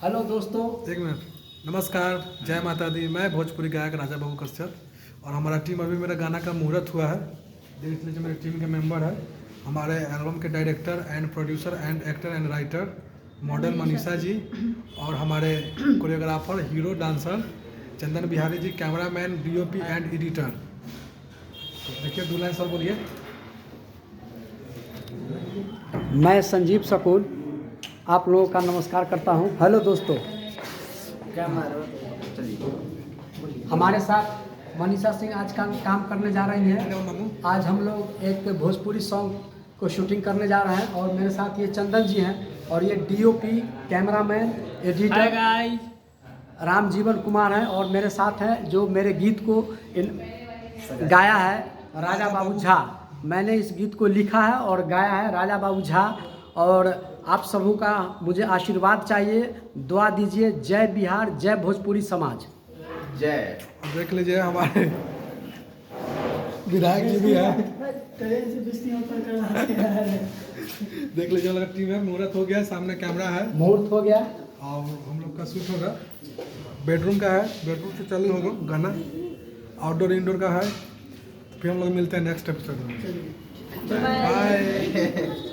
Hello दोस्तों। एक minute. नमस्कार, जय माता दी। मैं भोजपुरी गायक राजा बाबू कश्यप और हमारा टीम अभी मेरा गाना का मुहूर्त हुआ है। देख लीजिए मेरे टीम के मेंबर है। हमारे एल्बम के director and producer and actor and writer model Manisha ji और हमारे choreographer hero dancer Chandan Bihari ji, cameraman DOP and editor. तो देखिए दुल्हन सर बोलिए। मैं संजीव सकूल आप लोगों का नमस्कार करता हूं। हेलो दोस्तों। हमारे साथ मनीषा सिंह आज का काम करने जा रही हैं। आज हम लोग एक भोजपुरी सॉन्ग को शूटिंग करने जा रहे हैं और मेरे साथ ये चंदन जी हैं और ये डीओपी कैमरामैन एडिटर राम जीवन कुमार हैं और मेरे साथ हैं जो मेरे गीत को गाया है राजा बाबू झा। मैंने इस गीत को लिखा है और गाया है राजा बाबू झा। और आप सबों का मुझे आशीर्वाद चाहिए, दुआ दीजिए। जय बिहार, जय भोजपुरी समाज, जय। देख लीजिए हमारे विधायक जी भी है। देख लीजिए हम लोग टीम है। मुहूर्त हो गया, सामने कैमरा है, मुहूर्त हो गया और हम लोग का शूट होगा। बेडरूम का है, बेडरूम से चालू होगा गाना। आउटडोर इंडोर का है। फिर हम लोग मिलते हैं नेक्स्ट एपिसोड में। बाय।